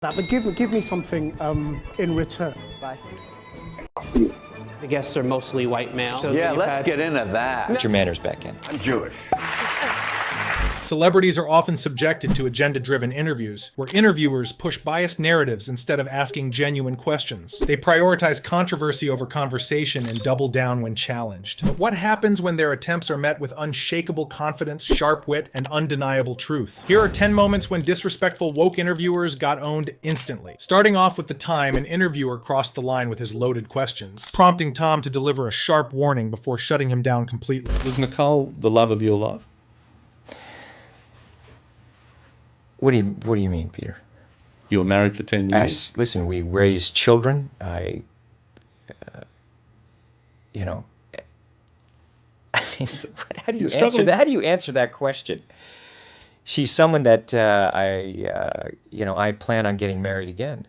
But give me something in return. Bye. The guests are mostly white males. Yeah, let's get into that. Put your manners back in. I'm Jewish. Celebrities are often subjected to agenda-driven interviews, where interviewers push biased narratives instead of asking genuine questions. They prioritize controversy over conversation and double down when challenged. But what happens when their attempts are met with unshakable confidence, sharp wit, and undeniable truth? Here are 10 moments when disrespectful woke interviewers got owned instantly. Starting off with the time an interviewer crossed the line with his loaded questions, prompting Tom to deliver a sharp warning before shutting him down completely. Was Nicole the love of your life? What do you mean, Peter? You were married for 10 years? Listen, we raised children. I mean, how do you answer that? How do you answer that question? She's someone that I plan on getting married again.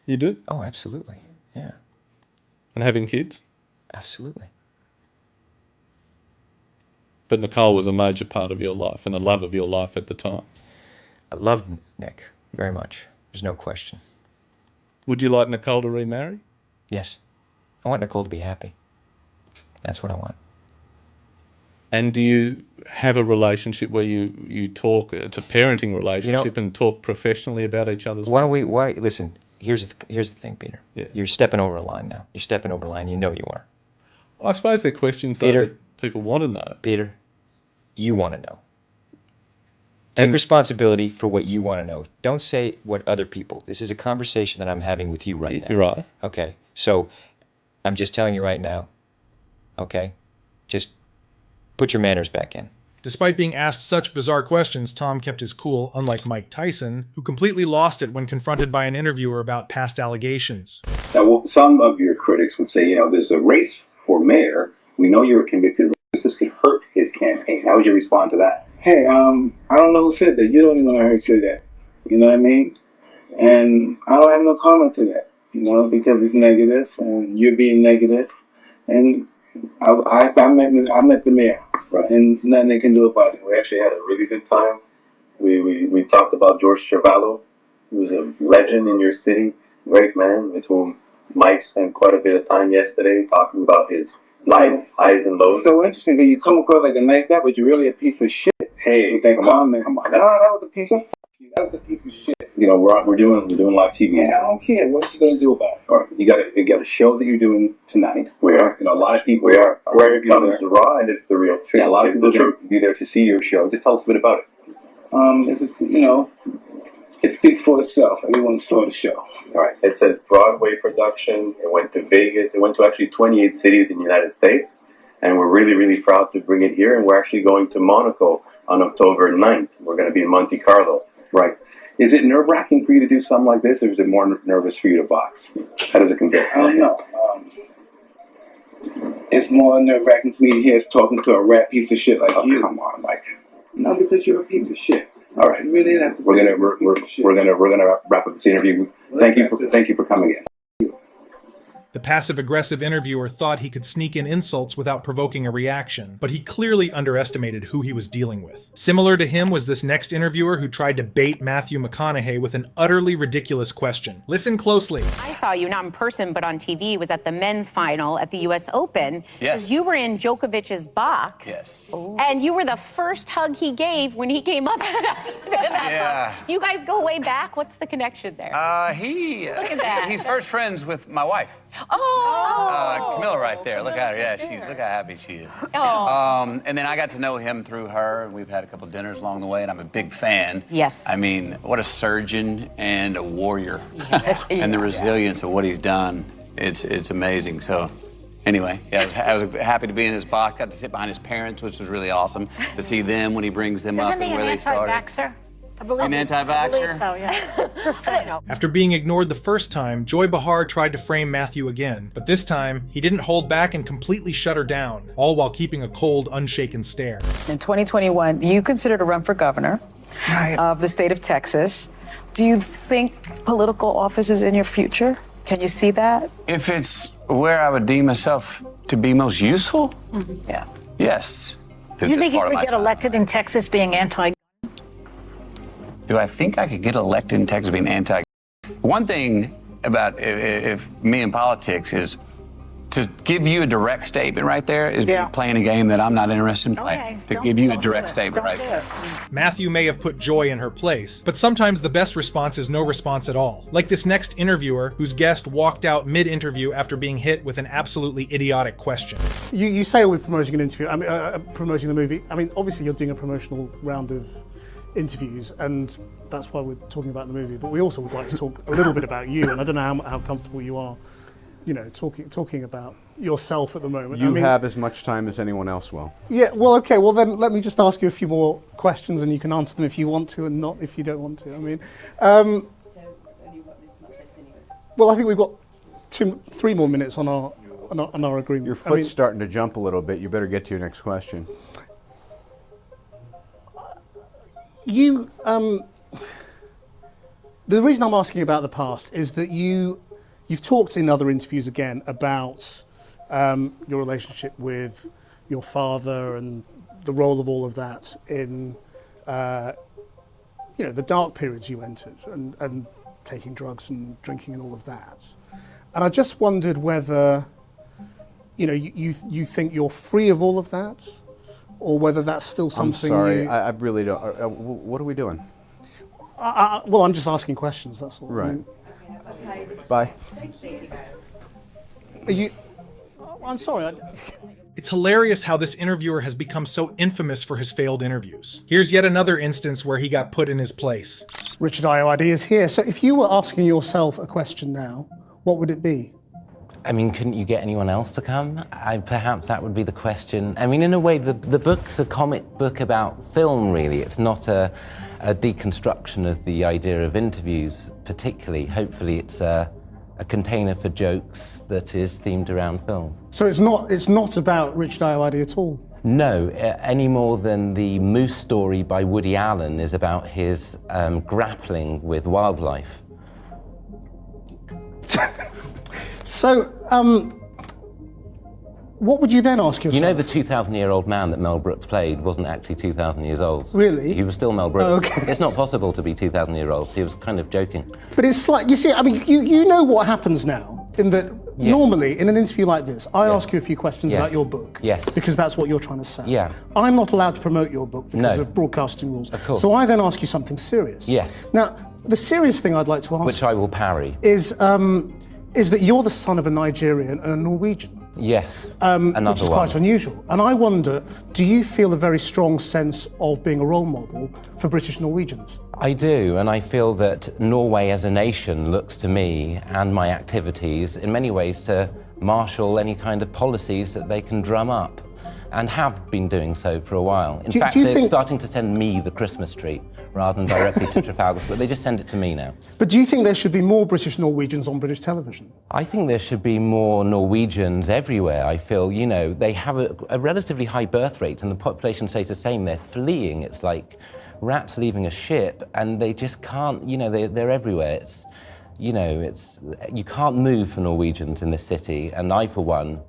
You do? Oh, absolutely. Yeah. And having kids? Absolutely. But Nicole was a major part of your life and a love of your life at the time. I loved Nick very much. There's no question. Would you like Nicole to remarry? Yes. I want Nicole to be happy. That's what I want. And do you have a relationship where you talk, it's a parenting relationship, and talk professionally about each other's Why listen, here's the thing, Peter. Yeah. You're stepping over a line now. You're stepping over a line, you know you are. I suppose they're questions that people want to know. Peter, you want to know. Take responsibility for what you want to know. Don't say what other people. This is a conversation that I'm having with you right now. You're right. Okay, so I'm just telling you right now, okay? Just put your manners back in. Despite being asked such bizarre questions, Tom kept his cool, unlike Mike Tyson, who completely lost it when confronted by an interviewer about past allegations. Now, some of your critics would say, there's a race for mayor. We know you're a convicted racist. This could hurt his campaign. How would you respond to that? Hey, I don't know who said that. You don't even know who said that. You know what I mean? And I don't have no comment to that, because it's negative and you're being negative. And I met the mayor, right, and nothing they can do about it. We actually had a really good time. We talked about George Cervallo, who was a legend in your city, great man, with whom Mike spent quite a bit of time yesterday talking about his life, highs and lows. So interesting that you come across like a nice guy, but you're really a piece of shit. Hey, with that comment. Come on. No, that was a piece of you. That was a piece of shit. We're doing live TV. Man, I don't care. What are you gonna do about it? All right, you got a show that you're doing tonight. We are. A lot of people are. Where it comes the raw and it's the real. Yeah, a lot of people are be there to see your show. Just tell us a bit about it. It speaks for itself. Everyone saw the show. All right, it's a Broadway production. It went to Vegas. It went to actually 28 cities in the United States, and we're really, really proud to bring it here. And we're actually going to Monaco on October 9th. We're going to be in Monte Carlo. Right. Is it nerve-wracking for you to do something like this, or is it more nervous for you to box? How does it compare? I don't know. It's more nerve-wracking for me to hear us talking to a rat piece of shit like you. Come on, Mike. No, because you're a piece of shit. All right. You really didn't have to. We're gonna wrap up this interview. Thank you for coming in. The passive-aggressive interviewer thought he could sneak in insults without provoking a reaction, but he clearly underestimated who he was dealing with. Similar to him was this next interviewer who tried to bait Matthew McConaughey with an utterly ridiculous question. Listen closely. I saw you, not in person, but on TV, was at the men's final at the U.S. Open. Yes. You were in Djokovic's box. Yes. And you were the first hug he gave when he came up to that box. Do you guys go way back? What's the connection there? Look at that. He's first friends with my wife. Camilla right there. Look at her. Yeah, look how happy she is. Oh. And then I got to know him through her, and we've had a couple of dinners along the way, and I'm a big fan. Yes. I mean, what a surgeon and a warrior. And the resilience of what he's done, it's amazing. So anyway, I was happy to be in his box. Got to sit behind his parents, which was really awesome to see them when he brings them up and where they started. Anti-vaxxer? An anti-vaxxer? I believe so, yeah. Just saying. After being ignored the first time, Joy Behar tried to frame Matthew again, but this time, he didn't hold back and completely shut her down, all while keeping a cold, unshaken stare. In 2021, you considered a run for governor of the state of Texas. Do you think political office is in your future? Can you see that? If it's where I would deem myself to be most useful? Mm-hmm. Yeah. Yes. Do you think you could get elected in Texas being anti? Do I think I could get elected in Texas being anti? one thing about if me in politics is to give you a direct statement right there is playing a game that I'm not interested in playing. To give you a direct statement right there. Matthew may have put Joy in her place, but sometimes the best response is no response at all. Like this next interviewer whose guest walked out mid-interview after being hit with an absolutely idiotic question. You say we're promoting an interview, promoting the movie. I mean, obviously you're doing a promotional round of interviews, and that's why we're talking about the movie, but we also would like to talk a little bit about you, and I don't know how comfortable you are, you know, talking about yourself at the moment. You have as much time as anyone else will. Yeah, well, okay, well then let me just ask you a few more questions and you can answer them if you want to and not if you don't want to. I mean, well, I think we've got 3 more minutes on our agreement. Your foot's starting to jump a little bit. You better get to your next question. The reason I'm asking about the past is that you've talked in other interviews again about your relationship with your father and the role of all of that in the dark periods you entered and taking drugs and drinking and all of that. And I just wondered whether you think you're free of all of that, or whether that's still something. I'm sorry, I really don't. What are we doing? Well, I'm just asking questions, that's all. Right. I mean, bye. Thank you, guys. Are you? I'm sorry. It's hilarious how this interviewer has become so infamous for his failed interviews. Here's yet another instance where he got put in his place. Richard Ayoade is here. So if you were asking yourself a question now, what would it be? I mean, couldn't you get anyone else to come? Perhaps that would be the question. I mean, in a way, the book's a comic book about film, really. It's not a deconstruction of the idea of interviews, particularly. Hopefully, it's a container for jokes that is themed around film. So it's not about Richard Ayoade at all? No, any more than the Moose story by Woody Allen is about his grappling with wildlife. So, what would you then ask yourself? You know the 2,000-year-old man that Mel Brooks played wasn't actually 2,000 years old. Really? He was still Mel Brooks. Oh, okay. It's not possible to be 2,000 years old. He was kind of joking. But it's like, you see, I mean, you know what happens now, in that normally in an interview like this, I ask you a few questions about your book. Yes. Because that's what you're trying to sell. Yeah. I'm not allowed to promote your book because of broadcasting rules. Of course. So I then ask you something serious. Yes. Now, the serious thing I'd like to ask, which I will parry, is that you're the son of a Nigerian and a Norwegian. Yes, which is quite unusual. And I wonder, do you feel a very strong sense of being a role model for British Norwegians? I do, and I feel that Norway as a nation looks to me and my activities in many ways to marshal any kind of policies that they can drum up, and have been doing so for a while. In fact, they're starting to send me the Christmas tree rather than directly to Trafalgar, but they just send it to me now. But do you think there should be more British Norwegians on British television? I think there should be more Norwegians everywhere. I feel, they have a relatively high birth rate and the population stays the same. They're fleeing. It's like rats leaving a ship and they just can't, they're everywhere. It's, you can't move for Norwegians in this city, and I, for one,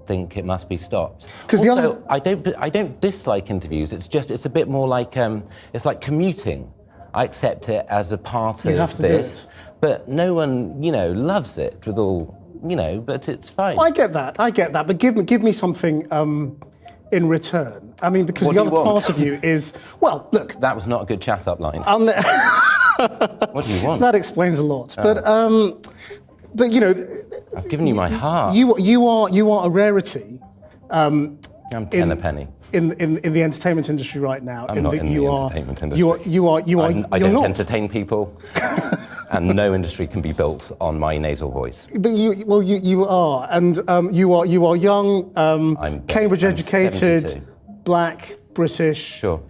think it must be stopped. Also, I don't dislike interviews. It's a bit more like it's like commuting. I accept it as a part of this, but no one loves it with all but it's fine. I get that. But give me something in return. I mean, because the other part of you is, well, look. That was not a good chat up line. What do you want? That explains a lot. Oh. But I've given you my heart. You are a rarity. I'm 10 a penny. In the entertainment industry right now. I'm not in the entertainment industry. I don't entertain people, and no industry can be built on my nasal voice. But you are, and you are young, Cambridge educated, 72. Black, British. Sure.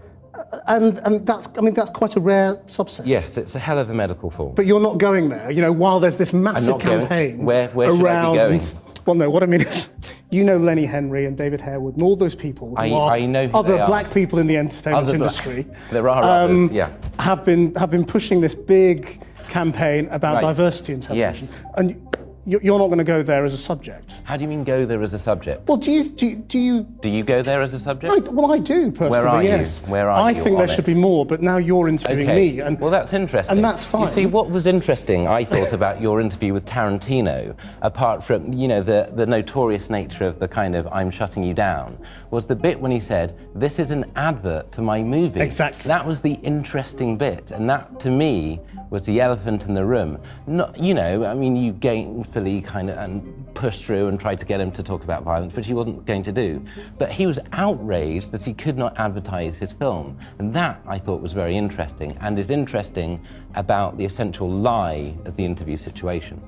And that's quite a rare subset. Yes, it's a hell of a medical form. But you're not going there, while there's this massive campaign. Where should I be going? Well, no, what I mean is, Lenny Henry and David Harewood and all those people who I know who other they black are. people in the entertainment industry. There are others, yeah. Have been pushing this big campaign about diversity in television. Yes. And you're not going to go there as a subject. How do you mean go there as a subject? Well, do you go there as a subject? Well, I do personally. Where are yes. you? Where are I you think on there should be more, but now you're interviewing me, and well, that's interesting. and that's fine. You see, what was interesting, I thought, about your interview with Tarantino, apart from the notorious nature of the kind of "I'm shutting you down," was the bit when he said, "This is an advert for my movie." Exactly. That was the interesting bit, and that to me was the elephant in the room. Not, I mean, you gainfully kind of and pushed through and tried to get him to talk about violence, which he wasn't going to do. But he was outraged that he could not advertise his film. And that, I thought, was very interesting, and is interesting about the essential lie of the interview situation.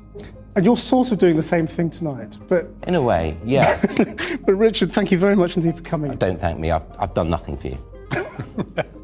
And you're sort of doing the same thing tonight, but... In a way, yeah. But Richard, thank you very much indeed for coming. Don't thank me, I've done nothing for you.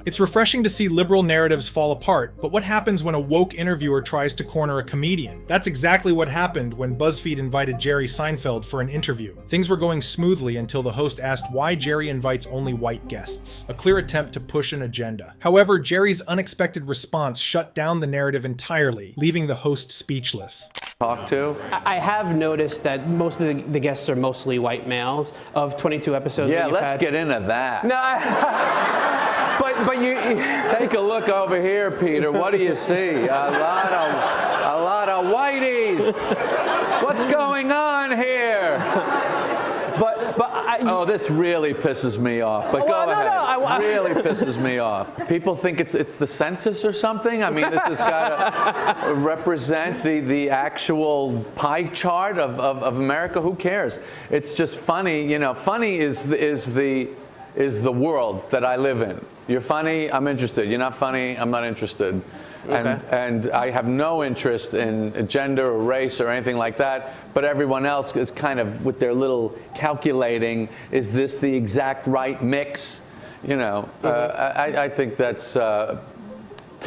It's refreshing to see liberal narratives fall apart, but what happens when a woke interviewer tries to corner a comedian? That's exactly what happened when BuzzFeed invited Jerry Seinfeld for an interview. Things were going smoothly until the host asked why Jerry invites only white guests, a clear attempt to push an agenda. However, Jerry's unexpected response shut down the narrative entirely, leaving the host speechless. Talk to? I have noticed that most of the guests are mostly white males of 22 episodes that you've had. Yeah, let's get into that. No, but you take a look over here, Peter. What do you see? A lot of whiteys. What's going on here? Oh, this really pisses me off. But go ahead. Really pisses me off. People think it's the census or something. I mean, this has got to represent the actual pie chart of America. Who cares? It's just funny. Funny is the world that I live in. You're funny, I'm interested. You're not funny, I'm not interested. Okay. And I have no interest in gender or race or anything like that, but everyone else is kind of with their little calculating, is this the exact right mix? I think that's, to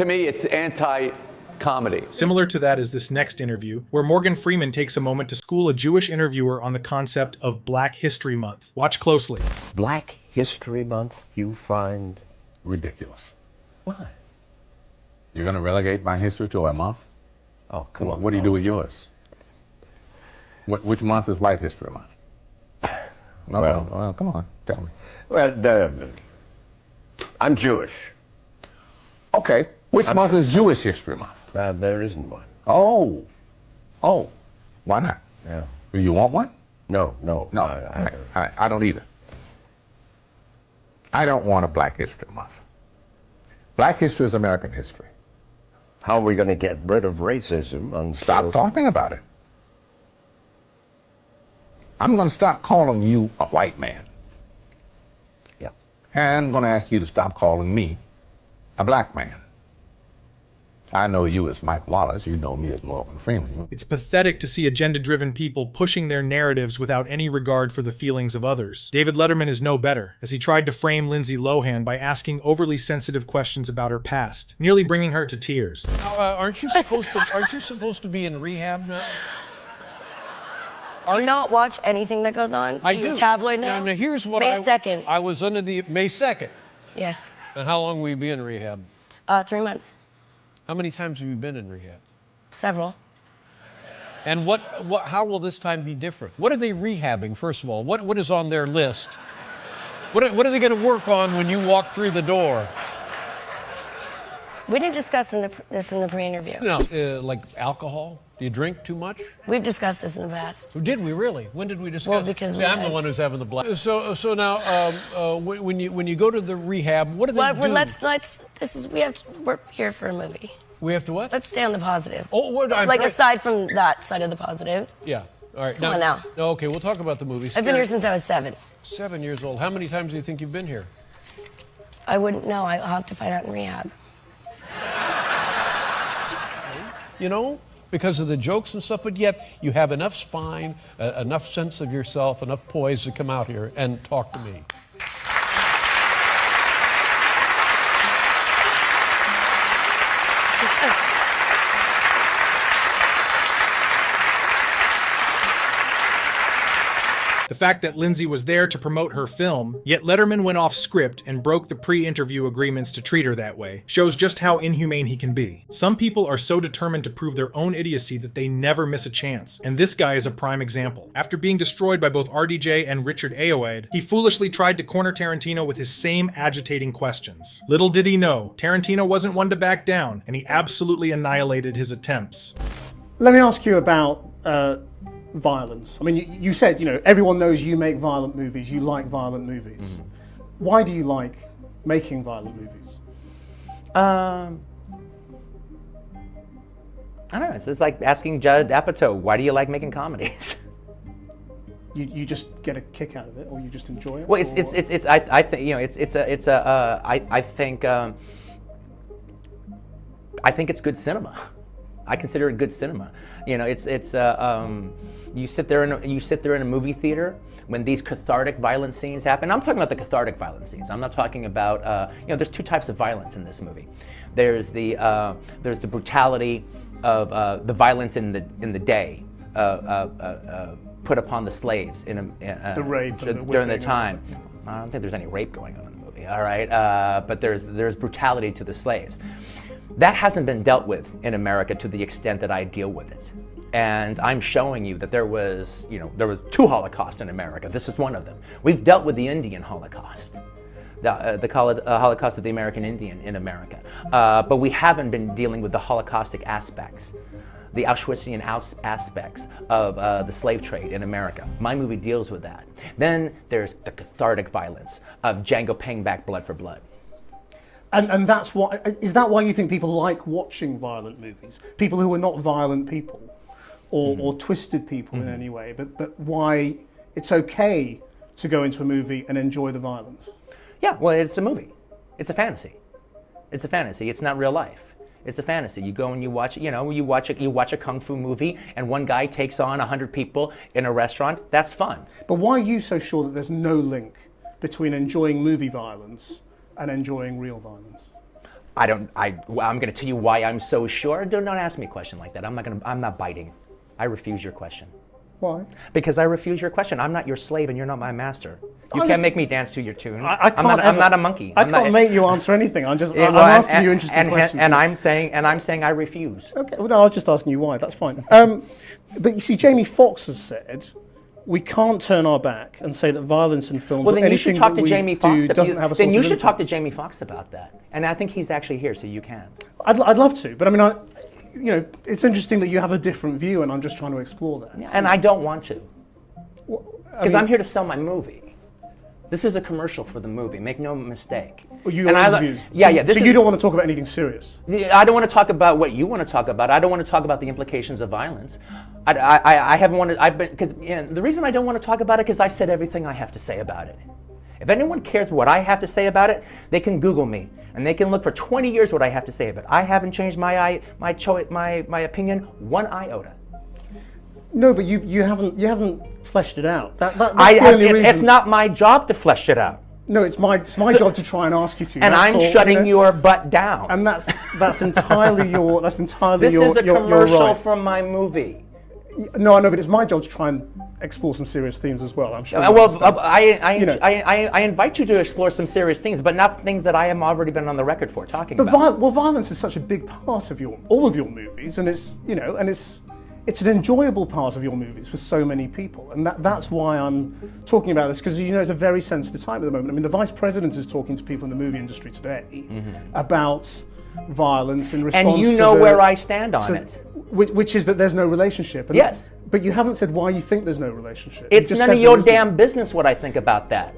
me, it's anti-comedy. Similar to that is this next interview, where Morgan Freeman takes a moment to school a Jewish interviewer on the concept of Black History Month. Watch closely. Black History Month you find ridiculous. Why? You're going to relegate my history to a month? Oh, come on. What do you do with yours? Which month is White History Month? Well, come on, tell me. Well, I'm Jewish. Okay, which month is Jewish History Month? There isn't one. Oh, why not? Yeah. Do you want one? No. I don't either. I don't want a Black History Month. Black history is American history. How are we going to get rid of racism? Stop talking about it. I'm going to stop calling you a white man. Yeah. And I'm going to ask you to stop calling me a black man. I know you as Mike Wallace, you know me as Morgan Freeman. It's pathetic to see agenda-driven people pushing their narratives without any regard for the feelings of others. David Letterman is no better, as he tried to frame Lindsay Lohan by asking overly sensitive questions about her past, nearly bringing her to tears. Aren't you supposed to be in rehab now? Do you not watch anything that goes on? I do. Tabloid now? Now here's what May 2nd. I was under the May 2nd. Yes. And how long will you be in rehab? 3 months. How many times have you been in rehab? Several. And how will this time be different? What are they rehabbing, first of all? What is on their list? What are they going to work on when you walk through the door? We didn't discuss this in the pre-interview. No, like alcohol? Do you drink too much? We've discussed this in the past. Did we really? When did we discuss? Well, because I'm the one who's having the black. So now, when you go to the rehab, what do they do? We have to work here for a movie. We have to what? Let's stay on the positive. Oh, aside from that side of the positive. Yeah. All right. Come on now. Okay, we'll talk about the movies. I've been here since I was 7. 7 years old. How many times do you think you've been here? I wouldn't know. I'll have to find out in rehab. Because of the jokes and stuff, but yet you have enough spine, enough sense of yourself, enough poise to come out here and talk to me. The fact that Lindsay was there to promote her film, yet Letterman went off script and broke the pre-interview agreements to treat her that way, shows just how inhumane he can be. Some people are so determined to prove their own idiocy that they never miss a chance, and this guy is a prime example. After being destroyed by both RDJ and Richard Ayoade, he foolishly tried to corner Tarantino with his same agitating questions. Little did he know, Tarantino wasn't one to back down, and he absolutely annihilated his attempts. Let me ask you about violence. I mean, you said, everyone knows you make violent movies, you like violent movies. Mm-hmm. Why do you like making violent movies? I don't know, it's like asking Judd Apatow, why do you like making comedies? You just get a kick out of it, or you just enjoy it? Well, I think it's good cinema. I consider it good cinema. You sit there in a movie theater when these cathartic violent scenes happen. I'm talking about the cathartic violent scenes. I'm not talking about there's two types of violence in this movie. There's the brutality of the violence in the day. Put upon the slaves the rape during the time. I don't think there's any rape going on in the movie. All right, but there's brutality to the slaves. That hasn't been dealt with in America to the extent that I deal with it. And I'm showing you that there was two Holocausts in America. This is one of them. We've dealt with the Indian Holocaust, the Holocaust of the American Indian in America, but we haven't been dealing with the Holocaustic aspects, the Auschwitzian aspects of the slave trade in America. My movie deals with that. Then there's the cathartic violence of Django paying back blood for blood. And that's why, is that why you think people like watching violent movies? People who are not violent people or twisted people in any way, but why it's okay to go into a movie and enjoy the violence? Yeah, well, it's a movie. It's a fantasy. It's a fantasy. It's not real life. It's a fantasy. You go and you watch a kung fu movie and one guy takes on 100 people in a restaurant. That's fun. But why are you so sure that there's no link between enjoying movie violence and enjoying real violence? I'm going to tell you why I'm so sure. Do not ask me a question like that. I'm not biting. I refuse your question. Why? Because I refuse your question. I'm not your slave and you're not my master. You can't make me dance to your tune. I'm not a monkey. I can't make you answer anything. I'm asking you interesting questions. And I'm saying I refuse. Okay. Well, no, I was just asking you why. That's fine. But you see, Jamie Foxx has said we can't turn our back and say that violence in films or anything that we do doesn't have a source of influence. Then you should talk to Jamie Foxx about that. And I think he's actually here, so you can. I'd love to, but I mean, it's interesting that you have a different view, and I'm just trying to explore that. Yeah, and I don't want to, because I'm here to sell my movie. This is a commercial for the movie. Make no mistake. You interviews. Yeah. So you don't want to talk about anything serious? I don't want to talk about what you want to talk about. I don't want to talk about the implications of violence. I haven't wanted. Because the reason I don't want to talk about it because I've said everything I have to say about it. If anyone cares what I have to say about it, they can Google me and they can look for 20 years what I have to say about it. I haven't changed my opinion one iota. No, but you haven't fleshed it out. That's the only reason. It's not my job to flesh it out. No, it's my job to try and ask you to. And I'm shutting your butt down. And that's entirely your This is a commercial right. from my movie. No, I know, but it's my job to try and explore some serious themes as well. I'm sure. I invite you to explore some serious things, but not things that I have already been on the record for talking about. Well, violence is such a big part of all of your movies, and it's an enjoyable part of your movies for so many people, and that's why I'm talking about this, because it's a very sensitive time at the moment. I mean, the Vice President is talking to people in the movie industry today about violence in response to... And you know where I stand on it. Which is that there's no relationship. And yes. But you haven't said why you think there's no relationship. It's none of your damn business what I think about that.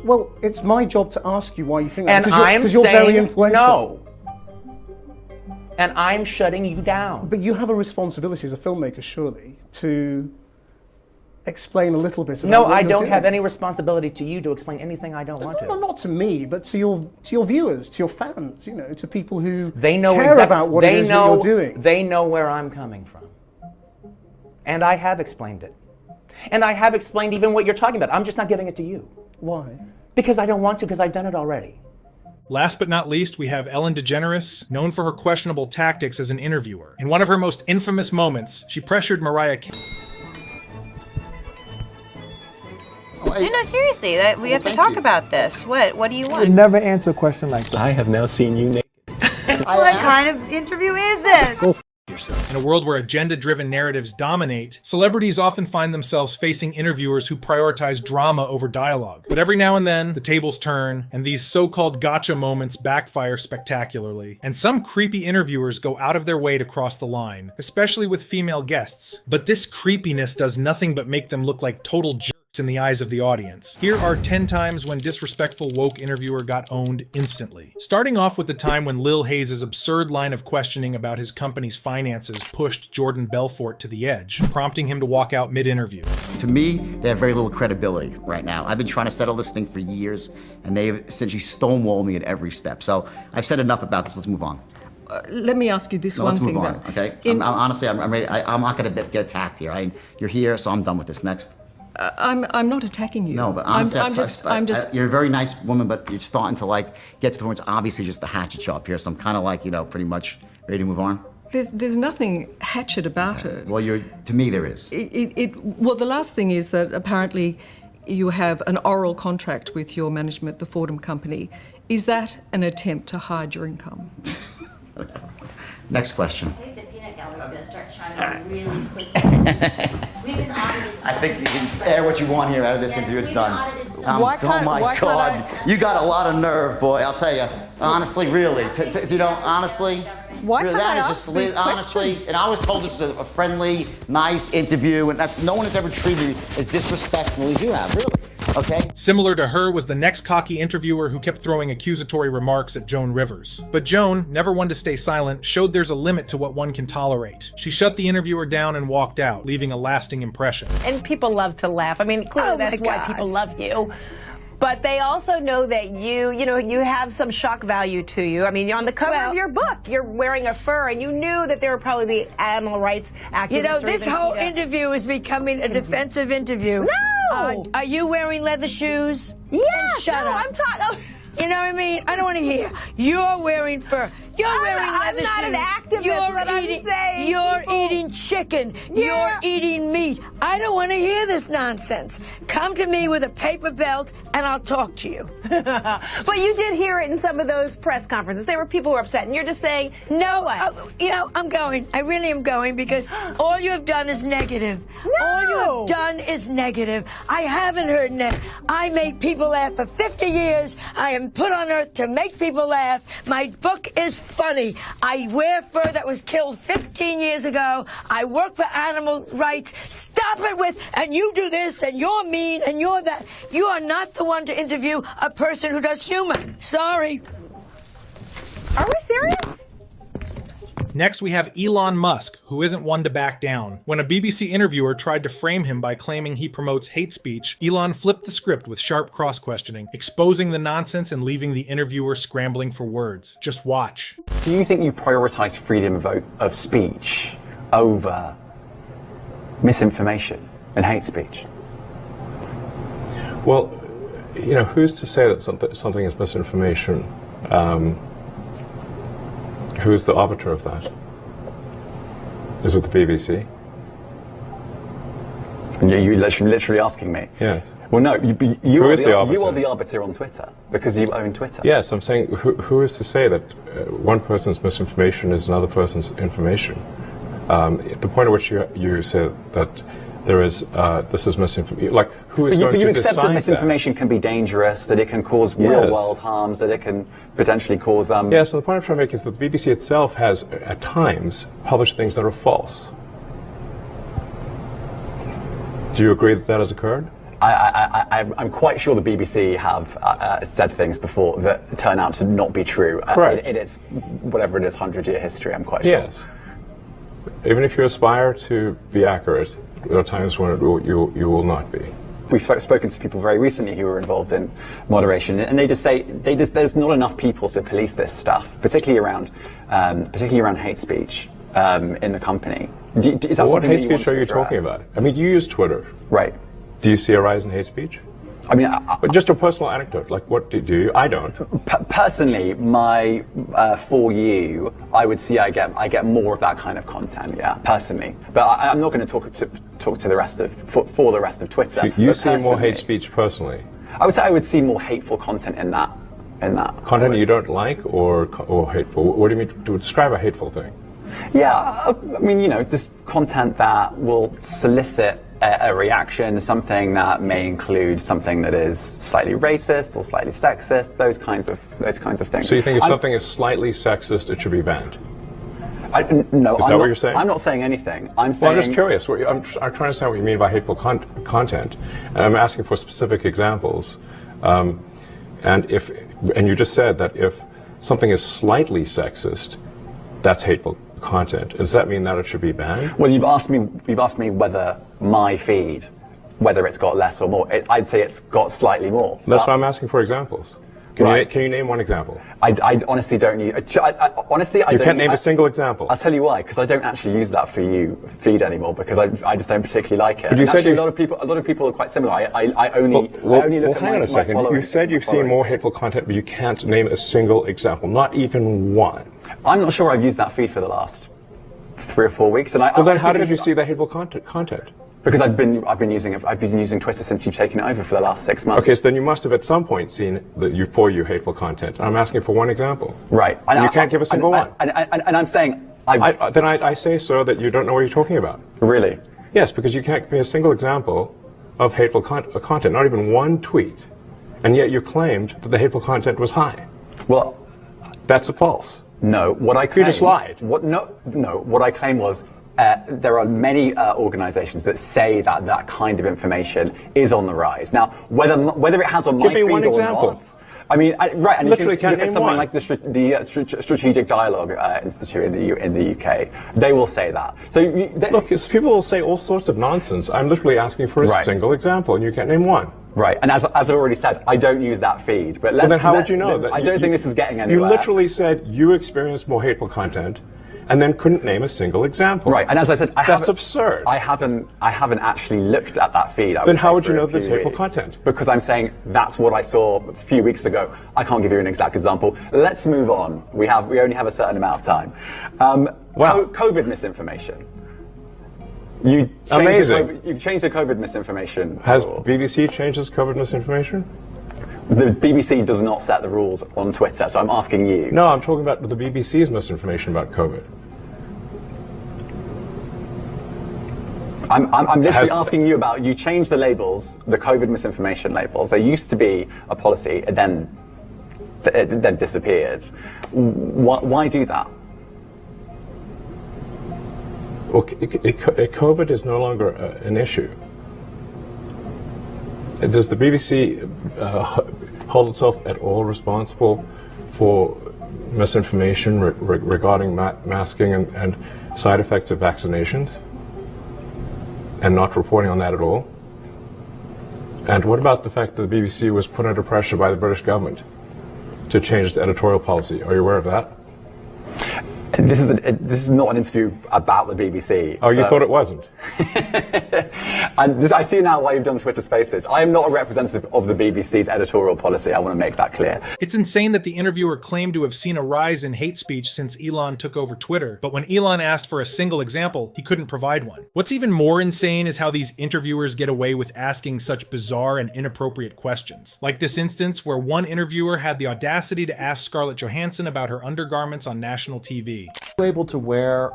Well, it's my job to ask you why you think that. And because you're very influential. No. And I'm shutting you down. But you have a responsibility as a filmmaker, surely, to explain a little bit about No, what I you're don't doing. have any responsibility to you to explain anything I don't want to. No, not to me, but to your viewers, to your fans, to people who care about what it is that you're doing. They know where I'm coming from. And I have explained it. And I have explained even what you're talking about. I'm just not giving it to you. Why? Because I don't want to, because I've done it already. Last but not least, we have Ellen DeGeneres, known for her questionable tactics as an interviewer. In one of her most infamous moments, she pressured Mariah Carey. No, seriously, we have to talk about this. What do you I would want? never answer a question like that. I have now seen you naked. What kind of interview is this? In a world where agenda-driven narratives dominate, celebrities often find themselves facing interviewers who prioritize drama over dialogue. But every now and then, the tables turn, and these so-called gotcha moments backfire spectacularly. And some creepy interviewers go out of their way to cross the line, especially with female guests. But this creepiness does nothing but make them look like total jerks in the eyes of the audience. Here are 10 times when disrespectful woke interviewer got owned instantly. Starting off with the time when Lil Hayes' absurd line of questioning about his company's finances pushed Jordan Belfort to the edge, prompting him to walk out mid-interview. To me, they have very little credibility right now. I've been trying to settle this thing for years, and they've essentially stonewalled me at every step. So I've said enough about this. Let's move on. Let me ask you this one thing, let's move on, okay? Honestly, I'm ready. I'm not going to get attacked here. You're here, so I'm done with this. Next. I'm not attacking you. No, but honestly, I'm just. You're a very nice woman, but you're starting to get to the point. It's obviously just a hatchet shop here, so I'm kind of pretty much ready to move on. There's nothing hatchet about it. Well, to me there is. Well, the last thing is that apparently you have an oral contract with your management, the Fordham Company. Is that an attempt to hide your income? Next question. I think the peanut gallery is going to start chiming really quickly. We've been audited. I think you can air what you want here out of this interview. It's done. Oh my God, you got a lot of nerve, boy. I'll tell you. Honestly, really, honestly. Why really, can't I that is ask these honestly, questions? and I was told this was a friendly, nice interview, and no one has ever treated me as disrespectfully as you have, really. Okay. Similar to her was the next cocky interviewer who kept throwing accusatory remarks at Joan Rivers. But Joan, never one to stay silent, showed there's a limit to what one can tolerate. She shut the interviewer down and walked out, leaving a lasting impression. And people love to laugh. I mean, clearly that's why people love you. But they also know that you have some shock value to you. I mean, you're on the cover of your book. You're wearing a fur, and you knew that there would probably be animal rights activists. You know, this whole interview is becoming a defensive interview. No! Are you wearing leather shoes? Yeah, Shut up. I'm talking. You know what I mean? I don't want to hear. You're wearing fur. You're wearing leather shoes. I'm not an activist, You're eating chicken. Yeah. You're eating meat. I don't want to hear this nonsense. Come to me with a paper belt, and I'll talk to you. But you did hear it in some of those press conferences. There were people who were upset, and you're just saying, no, I'm going. I really am going, because all you have done is negative. No. All you have done is negative. I haven't heard negative. I make people laugh for 50 years. I am put on earth to make people laugh. My book is funny. I wear fur that was killed 15 years ago. I work for animal rights. Stop it with, and you do this, and you're mean, and you're that. You are not the one to interview a person who does humor. Sorry. Are we serious? Next, we have Elon Musk, who isn't one to back down. When a BBC interviewer tried to frame him by claiming he promotes hate speech, Elon flipped the script with sharp cross-questioning, exposing the nonsense and leaving the interviewer scrambling for words. Just watch. Do you think you prioritize freedom of speech over misinformation and hate speech? Well, who's to say that something is misinformation? Who's the arbiter of that? Is it the BBC? You're literally asking me? Yes. Well, no, you are the arbiter on Twitter, because you own Twitter. Yes, I'm saying, who is to say that one person's misinformation is another person's information? The point at which you say that there is, this is misinformation, like, who is going to decide that? You accept that misinformation can be dangerous, that it can cause real-world harms, that it can potentially cause... Yeah, so the point I'm trying to make is that the BBC itself has, at times, published things that are false. Do you agree that that has occurred? I'm quite sure the BBC have said things before that turn out to not be true. Correct. In its, whatever it is, 100-year history, I'm quite sure. Yes. Even if you aspire to be accurate, there are times when you will not be. We've spoken to people very recently who were involved in moderation, and they just say there's not enough people to police this stuff, particularly around hate speech in the company. What hate speech are you talking about? I mean, you use Twitter, right? Do you see a rise in hate speech? I mean, but just a personal anecdote. Like, what do you? I don't. Personally, my For You, I would see I get more of that kind of content. Yeah, personally. But I'm not going to talk to the rest of for the rest of Twitter. So you see more hate speech personally. I would say I would see more hateful content in that. Content you don't like or hateful. What do you mean to describe a hateful thing? Yeah, I mean, just content that will solicit a reaction, something that may include something that is slightly racist or slightly sexist, those kinds of things. So you think if something is slightly sexist, it should be banned? No, is that what you're saying? I'm not saying anything. I'm saying. Well, I'm just curious. I'm trying to understand what you mean by hateful content, and I'm asking for specific examples. And you just said that if something is slightly sexist, that's hateful content. Does that mean that it should be banned? Well, you've asked me whether my feed, whether it's got less or more. I'd say it's got slightly more. That's why I'm asking for examples. Can you name one example? I honestly don't use. Honestly, I you don't. can't name a single example. I'll tell you why. Because I don't actually use that For You feed anymore. Because I just don't particularly like it. But you said actually, a lot of people are quite similar. I only look at hang on a second. You said you've seen more hateful content, but you can't name a single example, not even one. I'm not sure I've used that feed for the last 3 or 4 weeks. And then how did you see the hateful content? Because I've been using Twitter since you've taken it over for the last 6 months. Okay, so then you must have at some point seen the For You hateful content. I'm asking for one example. Right. And you can't give a single one. And I'm saying I say, sir, that you don't know what you're talking about. Really? Yes, because you can't give me a single example of hateful content, not even one tweet, and yet you claimed that the hateful content was high. Well, that's a false. No, what I claimed... You just lied. What I claimed was there are many organizations that say that that kind of information is on the rise. Now, whether it has on my feed or not... I mean, right, and literally you can look at something one. like the Strategic Dialogue Institute in the UK. They will say that. So look, people will say all sorts of nonsense. I'm literally asking for a single example, and you can't name one. Right, and as I already said, I don't use that feed. But then how would you know that? I don't think this is getting anywhere. You literally said you experienced more hateful content, and then couldn't name a single example. Right, and as I said, that's absurd. I haven't actually looked at that feed. Then how would you know there's hateful content? Because I'm saying that's what I saw a few weeks ago. I can't give you an exact example. Let's move on. We only have a certain amount of time. COVID misinformation. You changed the COVID misinformation. Has BBC changed its COVID misinformation? The BBC does not set the rules on Twitter, so I'm asking you. No, I'm talking about the BBC's misinformation about COVID. I'm literally asking you about, you changed the labels, the COVID misinformation labels. There used to be a policy, and then it disappeared. Why do that? Well, COVID is no longer an issue. Does the BBC hold itself at all responsible for misinformation regarding masking and side effects of vaccinations, and not reporting on that at all? And what about the fact that the BBC was put under pressure by the British government to change its editorial policy? Are you aware of that? This is not an interview about the BBC. Oh, you thought it wasn't? I see now why you've done Twitter Spaces. I am not a representative of the BBC's editorial policy. I want to make that clear. It's insane that the interviewer claimed to have seen a rise in hate speech since Elon took over Twitter, but when Elon asked for a single example, he couldn't provide one. What's even more insane is how these interviewers get away with asking such bizarre and inappropriate questions. Like this instance where one interviewer had the audacity to ask Scarlett Johansson about her undergarments on national TV. Are you able to wear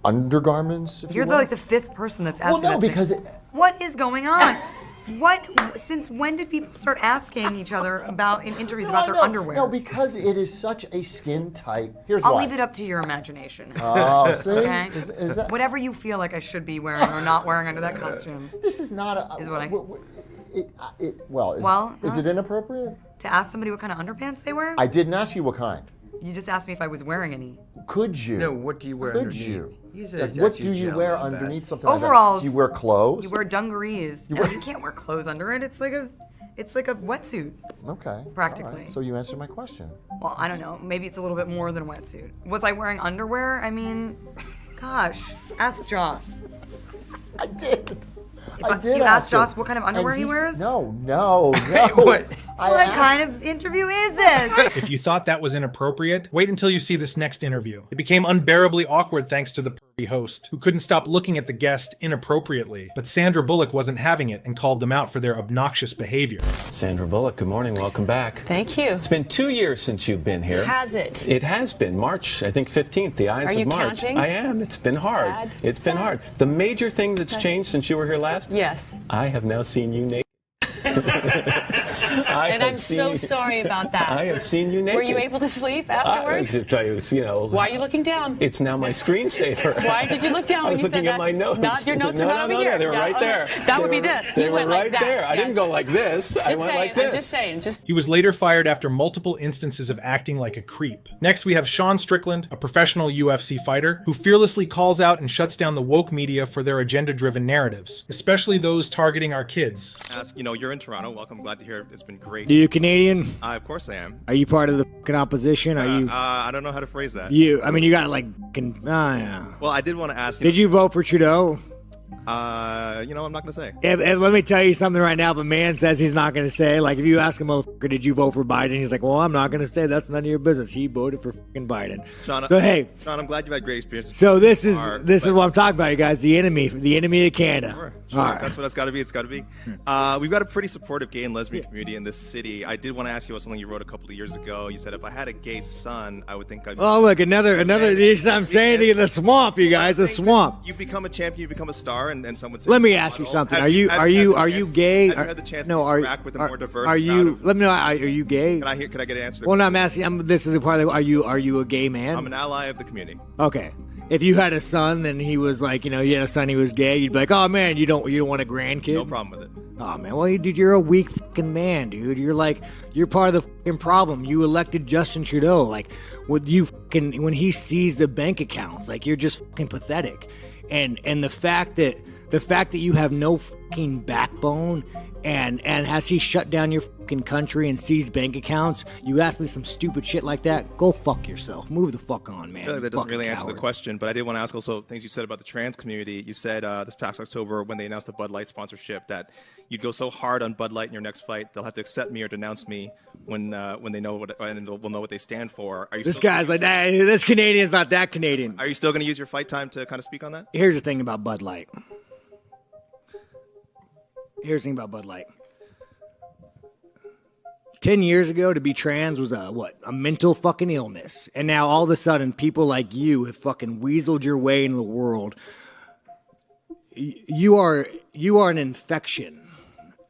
undergarments? You're like the fifth person that's asking well, no, that because what is going on? Since when did people start asking each other about in interviews about their underwear? No, because it is such a skin tight. Here's I'll why. leave it up to your imagination. Oh, see? Okay? Is that... Whatever you feel like I should be wearing or not wearing under that costume. This is not a... Is what is it inappropriate? To ask somebody what kind of underpants they wear? I didn't ask you what kind. You just asked me if I was wearing any. Could you? No, what do you wear Could underneath? you? Like, what do you wear underneath something Overalls. like that? Do you wear clothes? You wear dungarees. No, you can't wear clothes under it. It's like a wetsuit. Okay. Practically. Right. So you answered my question. Well, I don't know. Maybe it's a little bit more than a wetsuit. Was I wearing underwear? I mean, gosh, ask Joss. I did. You asked Joss what kind of underwear he wears? No. What kind of interview is this? If you thought that was inappropriate, wait until you see this next interview. It became unbearably awkward thanks to the pervy host, who couldn't stop looking at the guest inappropriately. But Sandra Bullock wasn't having it and called them out for their obnoxious behavior. Sandra Bullock, good morning. Welcome back. Thank you. It's been 2 years since you've been here. Has it? It has been. March, I think 15th, the Ides Are of you March. counting? I am. It's been hard. Sad. It's been hard. The major thing that's changed since you were here last? Yes. I have now seen you naked. And I'm so sorry about that. I have seen you naked. Were you able to sleep afterwards? Why are you looking down? It's now my screensaver. Why did you look down when I was you said looking that? at my notes. Not your notes are not over here. They were right there. That would be this. They You were went right like that. there. I didn't go like this. I went like this. I'm just saying. He was later fired after multiple instances of acting like a creep. Next, we have Sean Strickland, a professional UFC fighter, who fearlessly calls out and shuts down the woke media for their agenda-driven narratives, especially those targeting our kids. You're in Toronto. Welcome. Glad to hear it. It's been great. Are you Canadian? Of course I am. Are you part of the fucking opposition? Are you? I don't know how to phrase that. You got like. Yeah. Well, I did want to ask. Did you vote for Trudeau? I'm not gonna say. And let me tell you something right now. If a man says he's not gonna say, like, if you ask him, "Motherfucker, did you vote for Biden?" He's like, "Well, I'm not gonna say. That's none of your business." He voted for fucking Biden. Sean, Sean, I'm glad you've had great experiences. So this is what I'm talking about, you guys. The enemy of Canada. Sure. All right. That's what it's got to be. It's got to be. We've got a pretty supportive gay and lesbian community in this city. I did want to ask you about something you wrote a couple of years ago. You said if I had a gay son, I would think I'd. Oh, look, another. I'm saying to you, the swamp, you guys, the swamp. You become a champion, you become a star, and someone says. Let me ask you something. Are you gay? Have you had the chance to interact with a more diverse Are you? crowd Let me know. Are you gay? Can I get an answer? Well, no, I'm asking. This is a part of. Are you a gay man? I'm an ally of the community. Okay. If you had a son and he was like, you had a son, he was gay, you'd be like, oh man, you don't want a grandkid? No problem with it. Oh man, well, dude, you're a weak fucking man, dude. You're part of the fucking problem. You elected Justin Trudeau, like, when he sees the bank accounts, like, you're just fucking pathetic. And the fact that you have no fucking backbone, and has he shut down your fucking country and seized bank accounts? You ask me some stupid shit like that, go fuck yourself. Move the fuck on, man. I feel like that doesn't really answer the question, but I did want to ask also things you said about the trans community. You said this past October when they announced the Bud Light sponsorship that you'd go so hard on Bud Light in your next fight, they'll have to accept me or denounce me when they know will know what they stand for. This guy's like, hey, this Canadian's not that Canadian. Are you still going to use your fight time to kind of speak on that? Here's the thing about Bud Light. 10 years ago, to be trans was a mental fucking illness. And now all of a sudden, people like you have fucking weaseled your way into the world. You are an infection.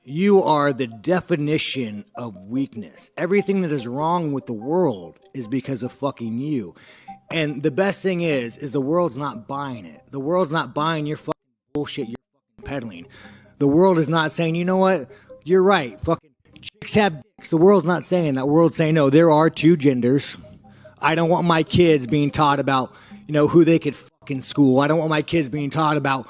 You are the definition of weakness. Everything that is wrong with the world is because of fucking you. And the best thing is the world's not buying it. The world's not buying your fucking bullshit you're fucking peddling. The world is not saying, you know what? You're right. Fucking chicks have dicks. The world's not saying that. The world's saying, no, there are two genders. I don't want my kids being taught about, who they could fucking school. I don't want my kids being taught about,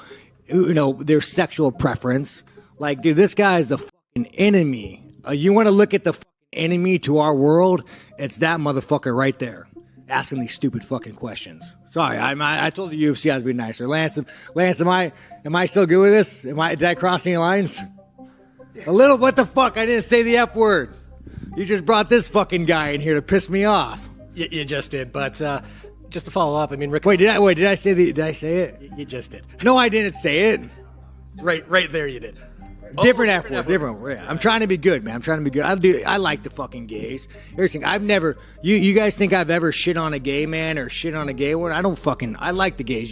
their sexual preference. Like, dude, this guy is the fucking enemy. You want to look at the fucking enemy to our world? It's that motherfucker right there, asking these stupid fucking questions. Sorry, I told the UFC I was being nicer. Lance, am I still good with this? Did I cross any lines? A little. What the fuck? I didn't say the F word. You just brought this fucking guy in here to piss me off. You just did, but just to follow up, I mean, Rick. Did I say it? You just did. No, I didn't say it. Right there, you did. Different F word. Yeah. I'm trying to be good, man. I'm trying to be good. I like the fucking gays. Here's the thing. I've never. You guys think I've ever shit on a gay man or shit on a gay woman? I like the gays.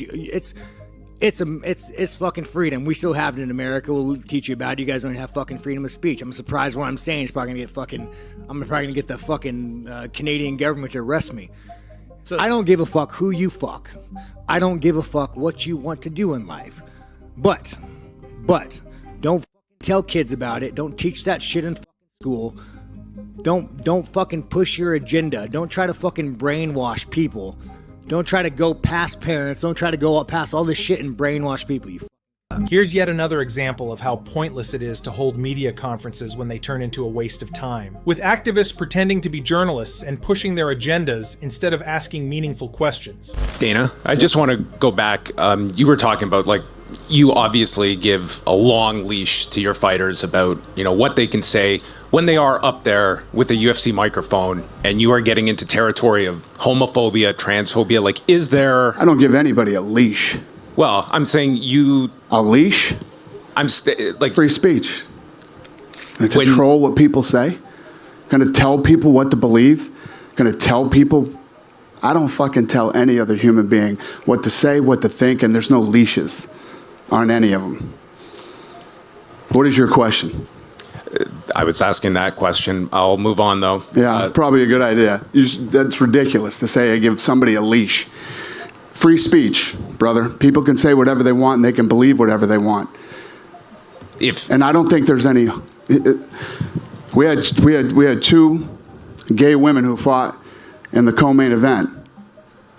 It's fucking freedom. We still have it in America. We'll teach you about it. You guys don't have fucking freedom of speech. I'm surprised what I'm saying is probably gonna get the fucking Canadian government to arrest me. So I don't give a fuck who you fuck. I don't give a fuck what you want to do in life. But don't tell kids about it. Don't teach that shit in fucking school. Don't fucking push your agenda. Don't try to fucking brainwash people. Don't try to go past parents. Don't try to go past all this shit and brainwash people. Here's yet another example of how pointless it is to hold media conferences when they turn into a waste of time. With activists pretending to be journalists and pushing their agendas instead of asking meaningful questions. Dana, I just want to go back. You were talking about you obviously give a long leash to your fighters about, what they can say when they are up there with a UFC microphone and you are getting into territory of homophobia, transphobia. Like, is there... I don't give anybody a leash. Well, I'm saying you... A leash? I'm like... Free speech. I control what people say. Gonna tell people what to believe. Gonna tell people... I don't fucking tell any other human being what to say, what to think, and there's no leashes on any of them. What is your question? I was asking that question. I'll move on, though. Yeah, probably a good idea. That's ridiculous to say I give somebody a leash. Free speech, brother. People can say whatever they want and they can believe whatever they want. And I don't think there's any... We had two gay women who fought in the co-main event.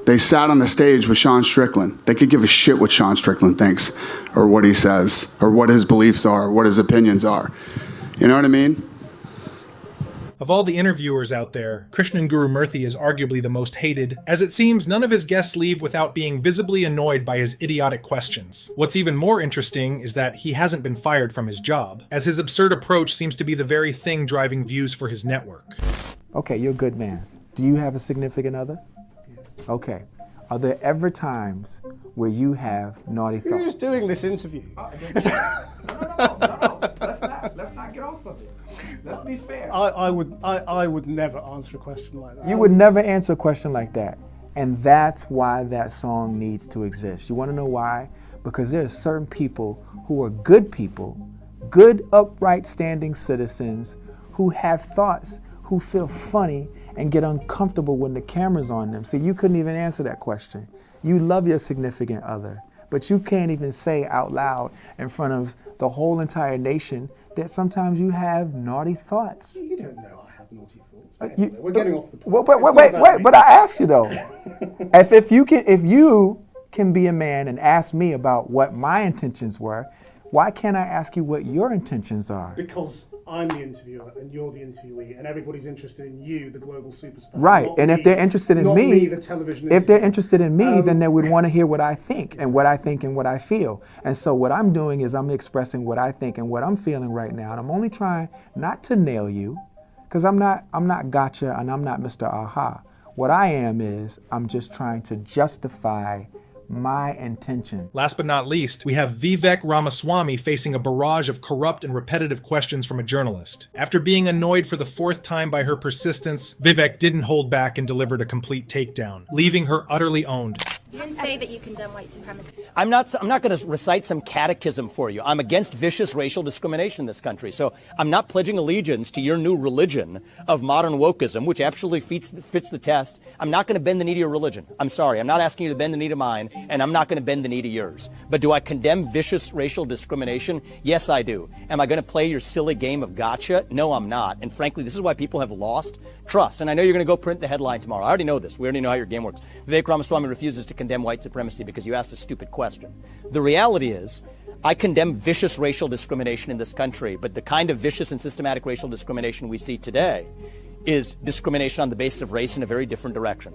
They sat on the stage with Sean Strickland. They could give a shit what Sean Strickland thinks or what he says or what his beliefs are or what his opinions are. You know what I mean? Of all the interviewers out there, Krishnan Guru Murthy is arguably the most hated, as it seems none of his guests leave without being visibly annoyed by his idiotic questions. What's even more interesting is that he hasn't been fired from his job, as his absurd approach seems to be the very thing driving views for his network. Okay, you're a good man. Do you have a significant other? Yes. Okay. Are there ever times where you have naughty thoughts? Who's doing this interview? No. Let's not get off of it. Let's be fair. I would never answer a question like that. You would never answer a question like that. And that's why that song needs to exist. You want to know why? Because there are certain people who are good people, good, upright, standing citizens who have thoughts, who feel funny and get uncomfortable when the camera's on them. So you couldn't even answer that question. You love your significant other, but you can't even say out loud in front of the whole entire nation that sometimes you have naughty thoughts. You don't know I have naughty thoughts. Anyway, we're getting off the point. Wait, but I asked you though. if you can be a man and ask me about what my intentions were, why can't I ask you what your intentions are? Because I'm the interviewer and you're the interviewee, and everybody's interested in you, the global superstar. Right, and if they're interested in me, the television if they're interested in me, then they would want to hear what I think and what I think and what I feel. And so what I'm doing is I'm expressing what I think and what I'm feeling right now, and I'm only trying not to nail you, because I'm not gotcha and I'm not Mr. Aha. What I am is I'm just trying to justify my intention. Last but not least, we have Vivek Ramaswamy facing a barrage of corrupt and repetitive questions from a journalist. After being annoyed for the fourth time by her persistence, Vivek didn't hold back and delivered a complete takedown, leaving her utterly owned. You didn't say that you condemn white supremacy. I'm not going to recite some catechism for you. I'm against vicious racial discrimination in this country. So I'm not pledging allegiance to your new religion of modern wokeism, which actually fits the test. I'm not going to bend the knee to your religion. I'm sorry. I'm not asking you to bend the knee to mine, and I'm not going to bend the knee to yours. But do I condemn vicious racial discrimination? Yes, I do. Am I going to play your silly game of gotcha? No, I'm not. And frankly, this is why people have lost trust. And I know you're going to go print the headline tomorrow. I already know this. We already know how your game works. Vivek Ramaswamy refuses to condemn white supremacy because you asked a stupid question. The reality is, I condemn vicious racial discrimination in this country, but the kind of vicious and systematic racial discrimination we see today is discrimination on the basis of race in a very different direction.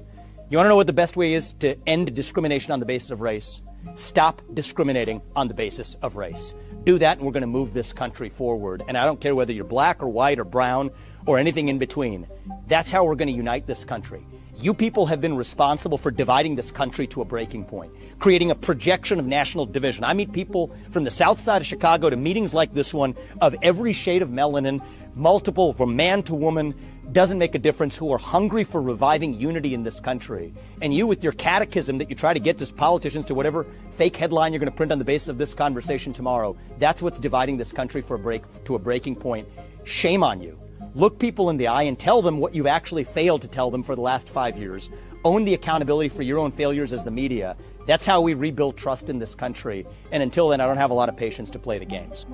You want to know what the best way is to end discrimination on the basis of race? Stop discriminating on the basis of race. Do that and we're going to move this country forward. And I don't care whether you're black or white or brown or anything in between. That's how we're going to unite this country. You people have been responsible for dividing this country to a breaking point, creating a projection of national division. I meet people from the south side of Chicago to meetings like this one of every shade of melanin, multiple, from man to woman, doesn't make a difference, who are hungry for reviving unity in this country. And you, with your catechism that you try to get to politicians to whatever fake headline you're going to print on the basis of this conversation tomorrow, that's what's dividing this country to a breaking point. Shame on you. Look people in the eye and tell them what you've actually failed to tell them for the last 5 years. Own the accountability for your own failures as the media. That's how we rebuild trust in this country. And until then, I don't have a lot of patience to play the games.